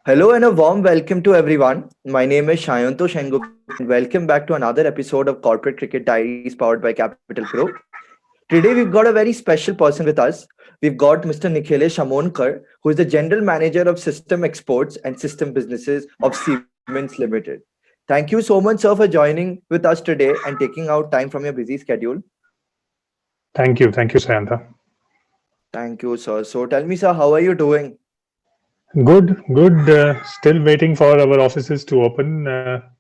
Hello and a warm welcome to everyone. My name is Shayanto Shengup and welcome back to another episode of Corporate Cricket Diaries powered by Capital Group. Today we've got a very special person with us. We've got Mr. Nikhilesh Amonkar, who is the General Manager of System Exports and System Businesses of Siemens Limited. Thank you so much, sir, for joining with us today and taking out time from your busy schedule. Thank you, Sayanta. Thank you, sir. So tell me, sir, how are you doing? Good, good. Still waiting for our offices to open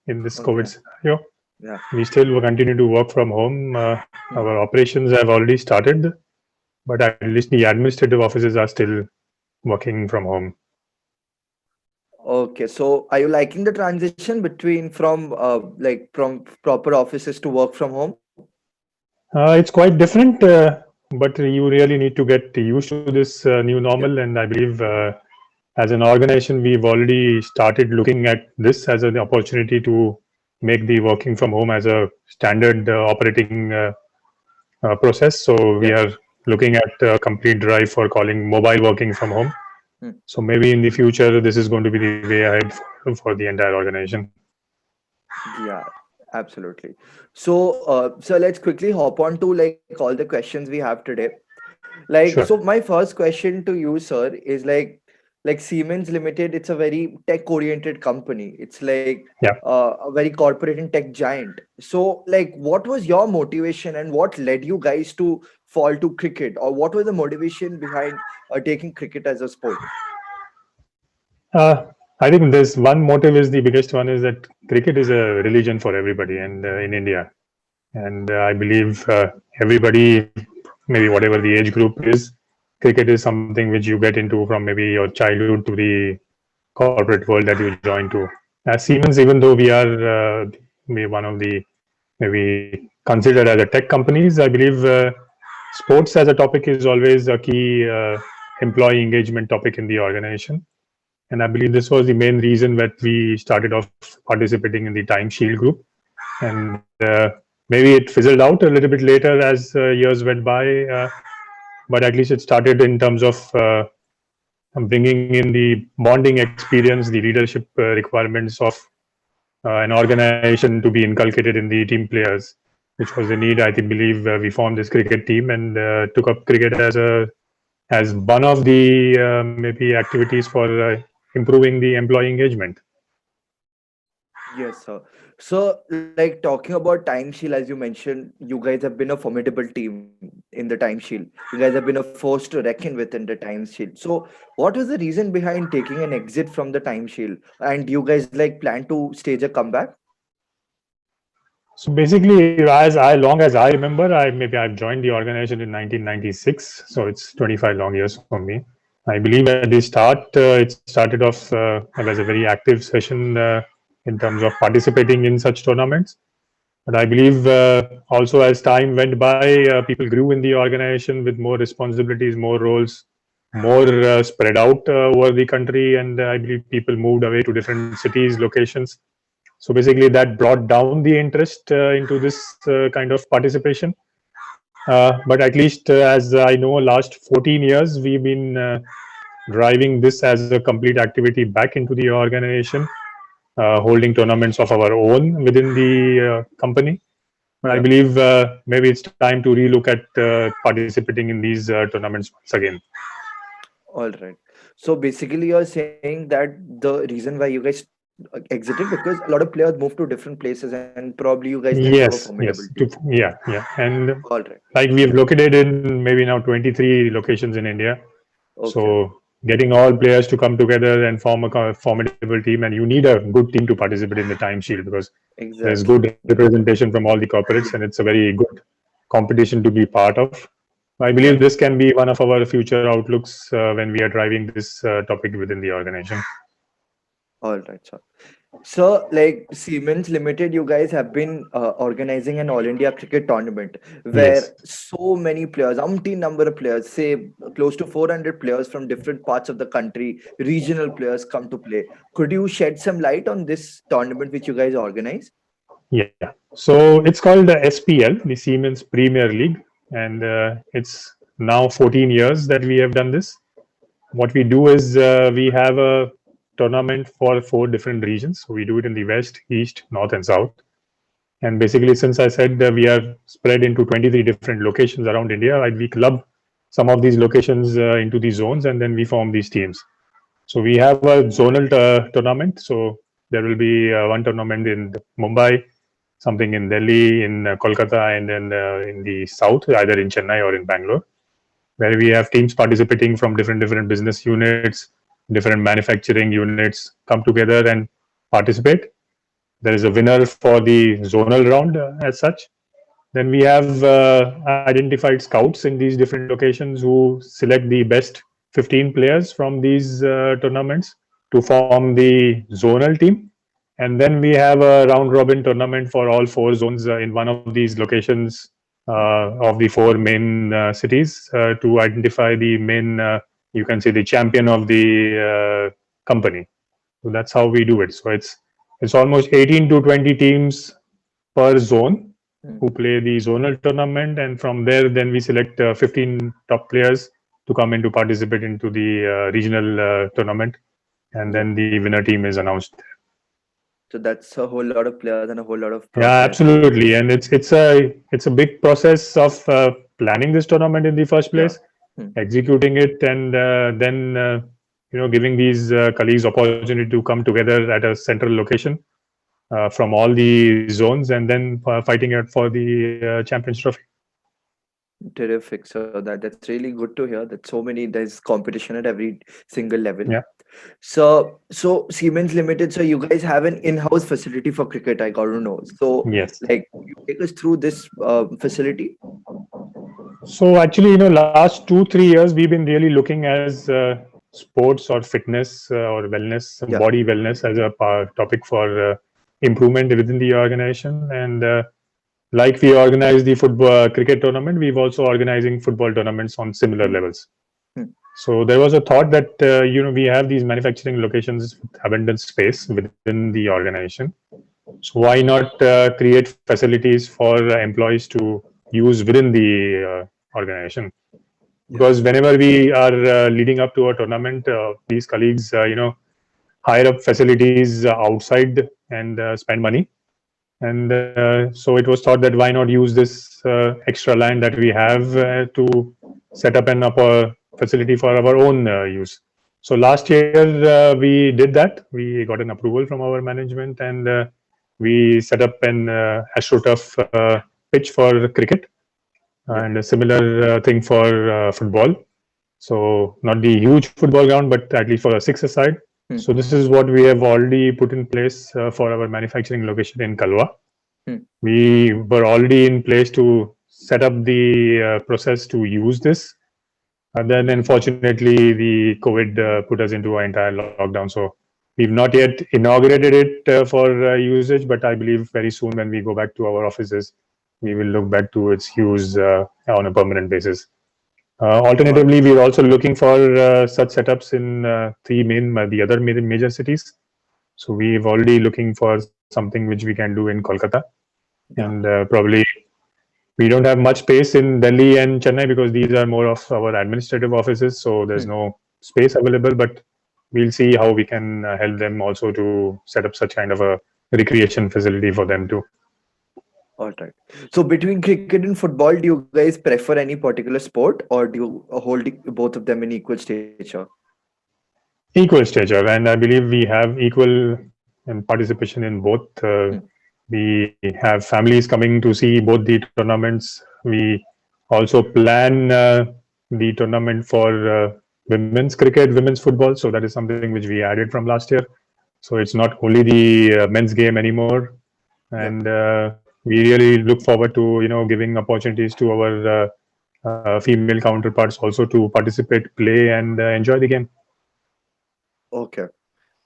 in this COVID Okay. scenario. Yeah. We still will continue to work from home. Hmm. Our operations have already started, but at least the administrative offices are still working from home. Okay, so are you liking the transition between from proper offices to work from home? It's quite different, but you really need to get used to this new Yeah. normal. And I believe, as an organization, we've already started looking at this as an opportunity to make the working from home as a standard operating process. So we Yeah. are looking at a complete drive for calling mobile working from home. Hmm. So maybe in the future, this is going to be the way ahead for the entire organization. Yeah, absolutely. So let's quickly hop on to like all the questions we have today. So Sure. my first question to you, sir, is like Siemens Limited. It's a very tech-oriented company. It's like Yeah. a very corporate and tech giant. So, like, what was your motivation and what led you guys to fall to cricket, or what was the motivation behind taking cricket as a sport? Uh, I think there's one motive is the biggest one is that cricket is a religion for everybody and in India. And I believe everybody, maybe whatever the age group is, cricket is something which you get into from maybe your childhood to the corporate world that you join to. As Siemens, even though we are maybe one of the maybe considered as a tech companies, I believe sports as a topic is always a key employee engagement topic in the organization. And I believe this was the main reason that we started off participating in the Time Shield group. And maybe it fizzled out a little bit later as years went by, but at least it started in terms of bringing in the bonding experience, the leadership requirements of an organization to be inculcated in the team players, which was the need. I think believe we formed this cricket team and took up cricket as one of the maybe activities for improving the employee engagement. Yes, sir. So, like talking about Time Shield, as you mentioned, you guys have been a formidable team in the Time Shield. You guys have been a force to reckon with in the Time Shield. So, what was the reason behind taking an exit from the Time Shield? And you guys like plan to stage a comeback? So basically, as long as I remember, I maybe I've joined the organization in 1996, so it's 25 long years for me. I believe at the start, it started off as a very active session in terms of participating in such tournaments. But I believe also as time went by, people grew in the organization with more responsibilities, more roles, more spread out over the country, and I believe people moved away to different cities, locations. So basically, that brought down the interest into this kind of participation. But at least, as I know, last 14 years we've been driving this as a complete activity back into the organization, holding tournaments of our own within the company. But I Yeah. believe maybe it's time to relook at participating in these tournaments once again. All right. So basically, you're saying that the reason why you guys exited because a lot of players moved to different places and probably you guys didn't have a Yes, formidable yes, team. yeah, yeah, and All right. like we have located in maybe now 23 locations in India. Okay. So getting all players to come together and form a formidable team, and you need a good team to participate in the Time Shield because there's Exactly. good representation from all the corporates, Yeah. and it's a very good competition to be part of. I believe Yeah. this can be one of our future outlooks when we are driving this topic within the organization. All right, sir. So, like Siemens Limited, you guys have been organizing an All India cricket tournament Yes. where so many players, umpteen number of players, say close to 400 players from different parts of the country, regional players come to play. Could you shed some light on this tournament which you guys organize? Yeah. So it's called the SPL, the Siemens Premier League, and it's now 14 years that we have done this. What we do is we have a tournament for 4 different regions. So we do it in the West, East, North, and South. And basically, since I said that we are spread into 23 different locations around India, we club some of these locations into these zones, and then we form these teams. So we have a zonal tournament. So there will be one tournament in Mumbai, something in Delhi, in Kolkata, and then in the south, either in Chennai or in Bangalore, where we have teams participating from different business units, different manufacturing units come together and participate. There is a winner for the zonal round as such. Then we have identified scouts in these different locations who select the best 15 players from these tournaments to form the zonal team. And then we have a round robin tournament for all 4 zones in one of these locations of the 4 main cities to identify the main, you can say, the champion of the company. So that's how we do it. So it's almost 18 to 20 teams per zone who play the zonal tournament, and from there then we select 15 top players to come in to participate into the regional tournament, and then the winner team is announced. So that's a whole lot of players and a whole lot of Yeah, process. absolutely, and it's a big process of planning this tournament in the first place, executing it, and then giving these colleagues opportunity to come together at a central location from all the zones, and then fighting it for the Champions Trophy. Terrific. So that's really good to hear that there's competition at every single level. Yeah. So Siemens Limited, so you guys have an in-house facility for cricket, I got to know. So Yes. like, you take us through this facility. So actually, last 2-3 years we've been really looking as sports or fitness or wellness, body wellness as a topic for improvement within the organization. And like we organize the football cricket tournament, we've also organizing football tournaments on similar levels. So there was a thought that we have these manufacturing locations with abundant space within the organization. So why not create facilities for employees to use within the organization? Because whenever we are leading up to a tournament, these colleagues hire up facilities outside and spend money. And so it was thought that why not use this extra land that we have to set up a facility for our own use. So last year we did that. We got an approval from our management, and we set up an AstroTurf pitch for cricket, and a similar thing for football. So not the huge football ground, but at least for a six-a-side. So this is what we have already put in place for our manufacturing location in Kalwa. We were already in place to set up the process to use this. And then unfortunately, the COVID put us into an entire lockdown. So we've not yet inaugurated it for usage, but I believe very soon when we go back to our offices, we will look back to its use on a permanent basis. Alternatively, we're also looking for such setups in the other major cities. So we've already looking for something which we can do in Kolkata, and probably we don't have much space in Delhi and Chennai because these are more of our administrative offices. So there's no space available, but we'll see how we can help them also to set up such kind of a recreation facility for them too. All right. So between cricket and football, do you guys prefer any particular sport, or do you hold both of them in equal stature? Equal stature, and I believe we have equal participation in both. We have families coming to see both the tournaments. We also plan the tournament for women's cricket, women's football. So that is something which we added from last year. So it's not only the men's game anymore, and we really look forward to giving opportunities to our female counterparts also to participate, play, and enjoy the game. Okay.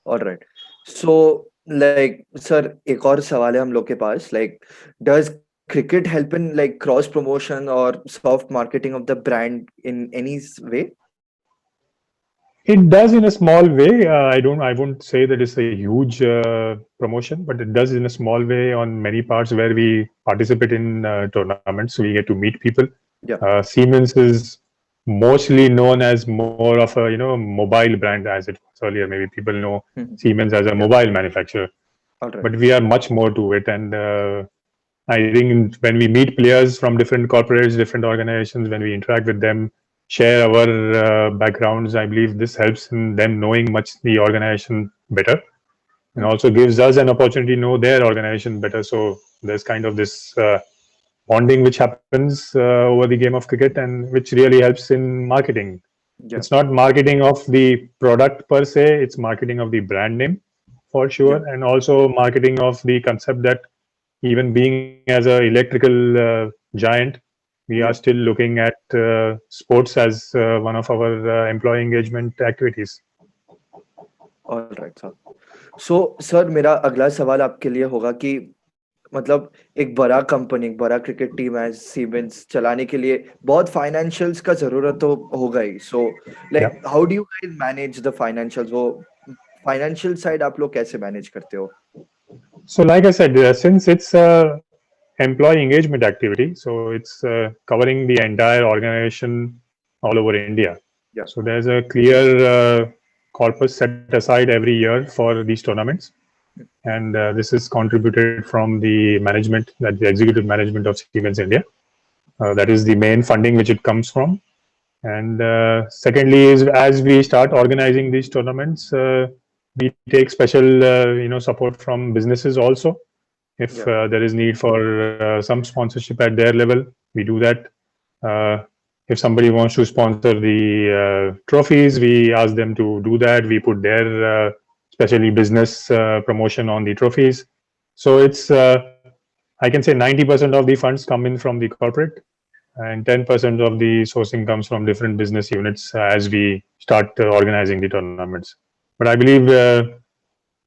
All right. So like, sir, एक और सवाल है हम लोग के पास, like, does cricket help in like cross promotion or soft marketing of the brand in any way? It does in a small way. I won't say that it's a huge promotion, but it does in a small way on many parts where we participate in tournaments. So we get to meet people. Siemens is mostly known as more of a mobile brand as it was earlier. Maybe people know Mhm. Siemens as a Yeah. mobile manufacturer, All right. but we are much more to it. And I think when we meet players from different corporates, different organizations, when we interact with them, share our backgrounds, I believe this helps in them knowing much the organization better, and Mm. also gives us an opportunity to know their organization better. So there's kind of this bonding which happens over the game of cricket, and which really helps in marketing. Yeah. It's not marketing of the product per se, it's marketing of the brand name for Yeah. sure, and also marketing of the concept that even being as a electrical giant, we are Yeah. still looking at sports as one of our employee engagement activities. All right, sir. So sir मेरा अगला सवाल आपके लिए होगा कि मतलब एक बड़ा कंपनी, एक बड़ा क्रिकेट टीम है सीमेंस चलाने के लिए बहुत फाइनेंशियल्स का ज़रूरत तो होगा ही। सो Yeah. Like how do you guys manage the financials? वो फाइनेंशियल साइड आप लोग कैसे मैनेज करते हो? So, like I said, since it's a employee engagement activity, so it's covering the entire organization all over India. या So there's a clear corpus set aside every year for these tournaments, and this is contributed from the management, that the executive management of Siemens India. That is the main funding which it comes from. And secondly, is as we start organizing these tournaments, we take special support from businesses also. If या there is need for some sponsorship at their level, we do that. Uh, if somebody wants to sponsor the trophies, we ask them to do that. We put their especially business promotion on the trophies. So it's I can say 90% of the funds come in from the corporate, and 10% of the sourcing comes from different business units as we start organizing the tournaments. But I believe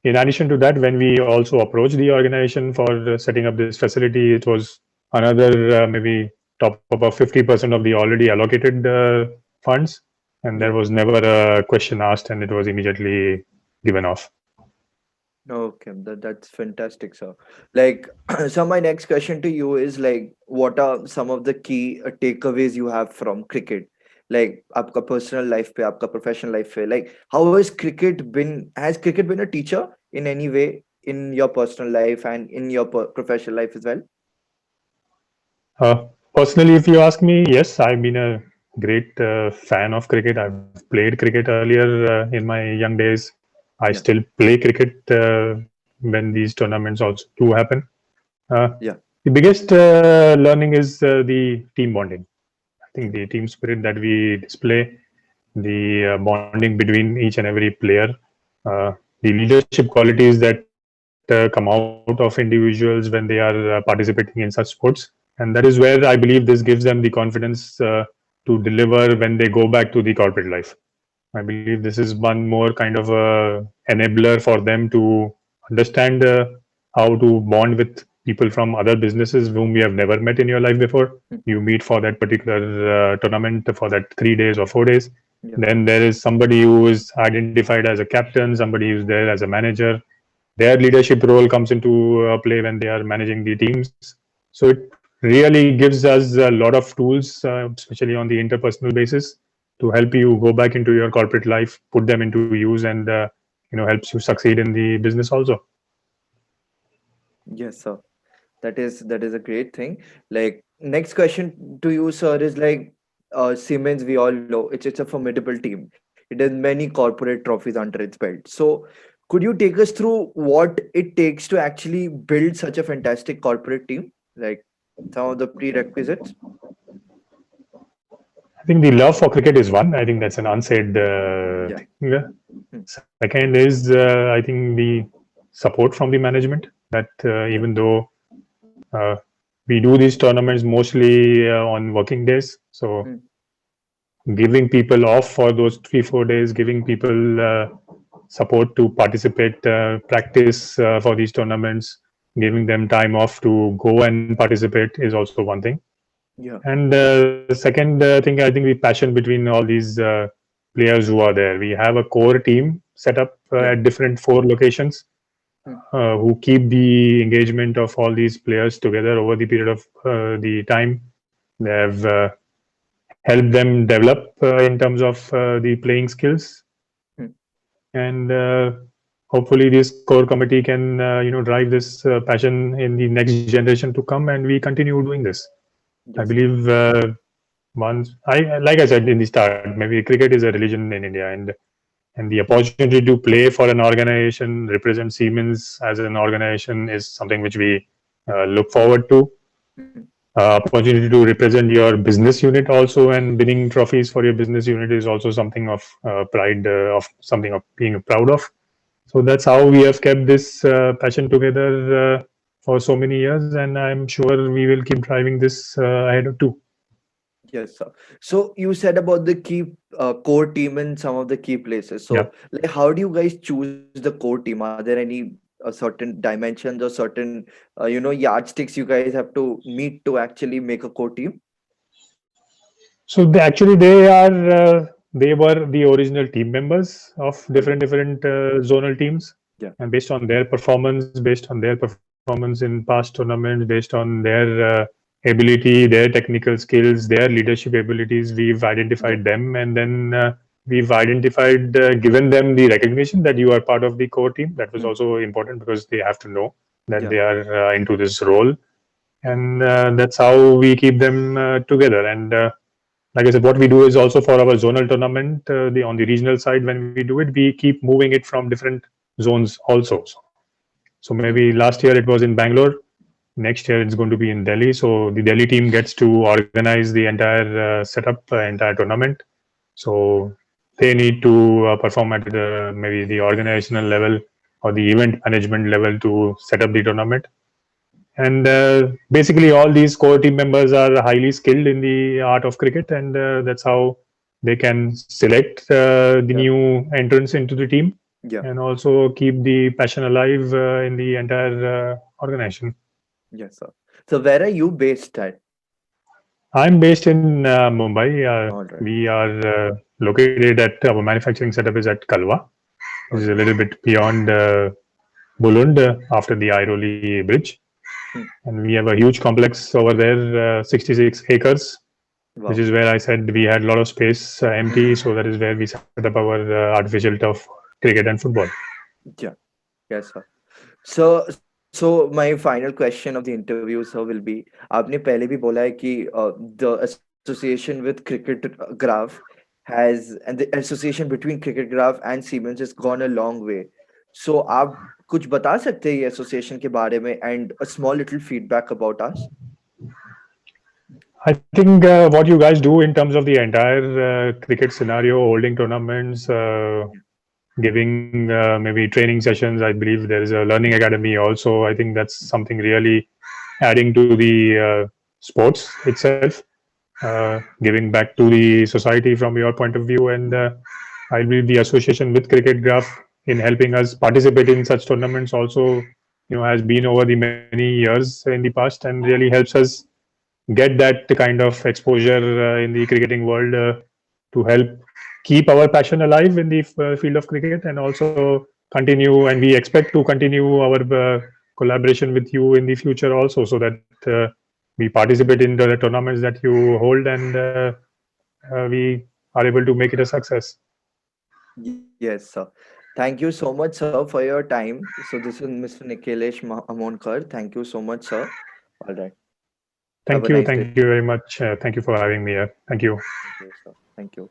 in addition to that, when we also approached the organization for setting up this facility, it was another maybe top about 50% of the already allocated funds, and there या was never a question asked, and it was immediately given off. Okay, that's fantastic, sir. Like, so my next question to you is like, what are some of the key takeaways you have from cricket? Like, आपका personal life पे, आपका professional life पे, like, has cricket been a teacher in any way in your personal life and in your professional life as well? Personally, if you ask me, yes, I've been a great fan of cricket. I've played cricket earlier in my young days. I Yeah, still play cricket when these tournaments also do happen. yeah, The biggest learning is the team bonding. I think the team spirit that we display, the bonding between each and every player, the leadership qualities that come out of individuals when they are participating in such sports. And that is where I believe this gives them the confidence to deliver when they go back to the corporate life. I believe this is one more kind of a enabler for them to understand how to bond with people from other businesses whom you have never met in your life before. mm, You meet for that particular tournament for that 3 days or 4 days. yeah, Then there is somebody who is identified as a captain, somebody who's there as a manager. Their leadership role comes into play when they are managing the teams. So it really gives us a lot of tools, especially on the interpersonal basis, to help you go back into your corporate life, put them into use, and helps you succeed in the business also. yes, sir. That is a great thing. Like, next question to you, sir, is like, Siemens, we all know it's a formidable team. It has many corporate trophies under its belt. So, could you take us through what it takes to actually build such a fantastic corporate team? Like some of the prerequisites? I think the love for cricket is one. I think that's an unsaid Yeah. thing. Yeah. Hmm. Second is, I think, the support from the management that Yeah. even though uh, we do these tournaments mostly on working days, so Hmm. giving people off for those 3 4 days, giving people support to participate, practice for these tournaments, giving them time off to go and participate is also one thing. Yeah. And second thing, I think the passion between all these players who are there. We have a core team set up Yeah. at different 4 locations Hmm. who keep the engagement of all these players together over the period of the time. They have help them develop in terms of the playing skills. Hmm. And hopefully this core committee can drive this passion in the next generation to come, and we continue doing this. I Yes. believe once I like I said in the start, maybe cricket is a religion in India, and the opportunity to play for an organization, represent Siemens as an organization, is something which we look forward to. Hmm. Opportunity to represent your business unit also, and winning trophies for your business unit is also something of pride, of something of being proud of. So that's how we have kept this passion together for so many years, and I'm sure we will keep driving this ahead too. Yes, sir. So you said about the key core team in some of the key places. Yeah. So, like, how do you guys choose the core team? Are there any certain dimensions or certain, yardsticks you guys have to meet to actually make a core team? So they were the original team members of Hmm. different zonal teams, Yeah. and based on their performance in past tournaments, based on their ability, their technical skills, their leadership abilities, we've Yeah. identified them, and then we've identified given them the recognition that you are part of the core team. That was Hmm. also important because they have to know that Yeah. they are into this role, and that's how we keep them together. And like I said, what we do is also for our zonal tournament, the on the regional side, when we do it, we keep moving it from different zones also. So Hmm. maybe last year it was in Bangalore. Next year it's going to be in Delhi. So the Delhi team gets to organize the entire setup, entire tournament. So they need to perform at maybe the organizational level or the event management level to set up the tournament. And basically, all these core team members are highly skilled in the art of cricket, and that's how they can select the Yeah. new entrants into the team, Yeah. and also keep the passion alive in the entire organization. Yes, sir. So where are you based at? I'm based in Mumbai. All right. We are located at our manufacturing setup is at Kalwa, which is a Okay. little bit beyond Bulund after the Airoli Bridge. Hmm. And we have a huge complex over there, 66 acres, which Wow. is where I said we had a lot of space empty. So that is where we set up our artificial turf, cricket and football. Yeah. Yes, sir. So my final question of the interview, sir, will be आपने पहले भी बोला है कि the association with cricket graph has and the association between cricket graph and Siemens has gone a long way. So आप कुछ बता सकते हैं ये association के बारे में and a small little feedback about us? I think what you guys do in terms of the entire cricket scenario, holding tournaments, giving maybe training sessions. I believe there is a learning academy also. I think that's something really adding to the sports itself, giving back to the society from your point of view. And I believe the association with Cricket Graph in helping us participate in such tournaments also, has been over the many years in the past and really helps us get that kind of exposure in the cricketing world to help keep our passion alive in the field of cricket, and also continue, and we expect to continue our collaboration with you in the future also, so that we participate in the tournaments that you hold, and we are able to make it a success. Yes, sir. Thank you so much, sir, for your time. So this is Mr. Nikhilesh Amonkar. Thank you so much, sir. All right. Have a nice day. Thank you very much. Thank you for having me here. Thank you. Thank you, sir. Thank you.